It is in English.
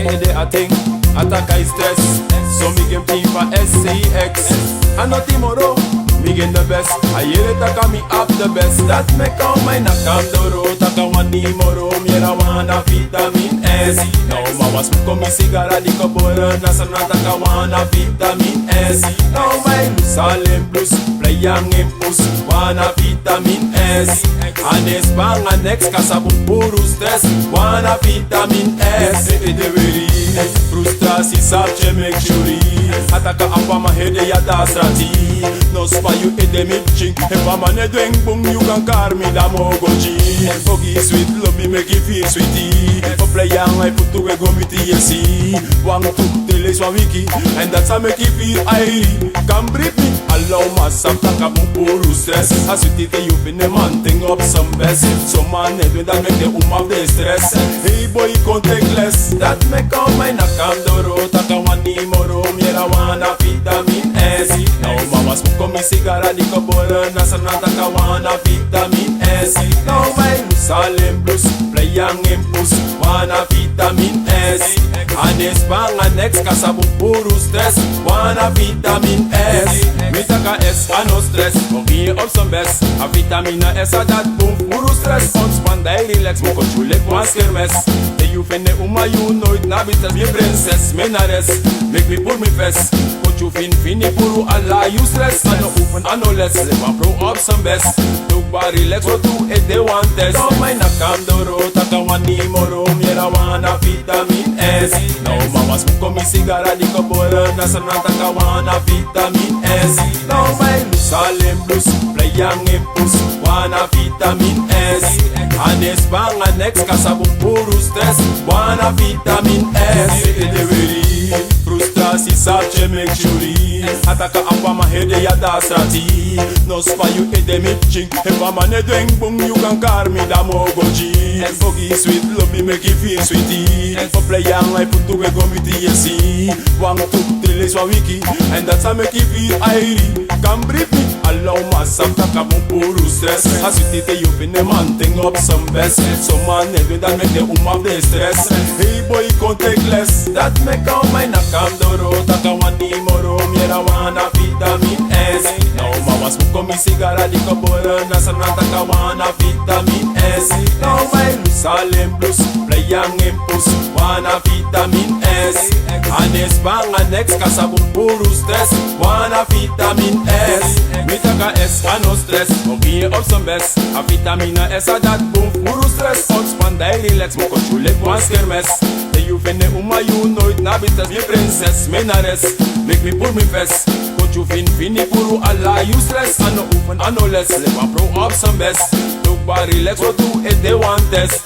de a thing, attack I stress. So me game team for SCX. And not tomorrow, me get the best. I hear it taka me up the best. That make all my nakam doro. Taka wani moro, miera wana vitamin S. Now ma was smoke me cigara di kabora. Nasana taka wana vitamin S. Now my Salem blues, play young impulse, wana vitamin S. And it's bang and next kasabung puro stress, wana vitamin S. Ede veri, frustrasi sabche make sure. Ataka apa mahede ya dasrati. No spa you ede me ching. If I'm an edwing boom you can car me da mogoji. Fogi sweet love me make you feel sweetie. For play young I put to a gomiti yesi. Wang to tele swamiki. And that's how make you feel airy. Come breathe me. Allow myself to come puro stress. As you take you fin a man thing up some best. So man edwin that make the of the stress. Hey boy can't take less. That make all my nakam doro. Taka wani moro miera wana vitamin S. Now mama smoke me cigara di kabora. Nasana taka wana vitamin S. Now my Salem blues, play young impulse, wana vitamin S. And it's bang and next kasabung puro stress, wana vitamin S. Me taka S and no stress, me up some best. A vitamin S a dat boom puro stress. Ontspan die relax, mo controle kwa skermes. De you fenne you nooit na bitas me princess. Me na res, make me pull me vest. You fini puro alla you stress. I no open, I no less. Let me pro up some best. Look body relax, what do it they want test. Now my nakam doro, taka wani moro, miera wana vitamin S. Now mama smoke me cigara di kabora, nasana taka wana vitamin S. Now my Salem blues, play young impulse, wana vitamin S. And it's bang and next kasabung puro stress, wana vitamin S. Ede veri, frustrasi sabche make sure. Ataka apa mahede ya dasrati. No spa you ede me ching. If I'm an edwing boom you can car me da mogoji. And fogi sweet love me make you feel sweetie. And for play young I put to a gomiti yesi. Wang to tele swamiki. And that's how make you feel airy. Come breathe me. Allow myself to come puro stress. As you take you fin a man thing up some best. So man edwin that make the of the stress. Hey boy can't take less. That make all my nakam doro. Taka wani moro miera wana vitamin S. Now mama smoke me cigara di kabora. Nasana taka wana vitamin S. Now my Salem blues, play young impulse, wana vitamin S. And it's bang and next kasabung puro stress, wana vitamin S. Me taka S and no stress, me up some best. A vitamin S a dat boom puro stress. Ontspan die relax, mo controle kwa skermes. De you fenne you nooit na bitas me princess. Me na res, make me pull me vest. Coach you fini puro alla you stress. I no open, I no less. Let me pro up some best. Look body relax, what do it they want test.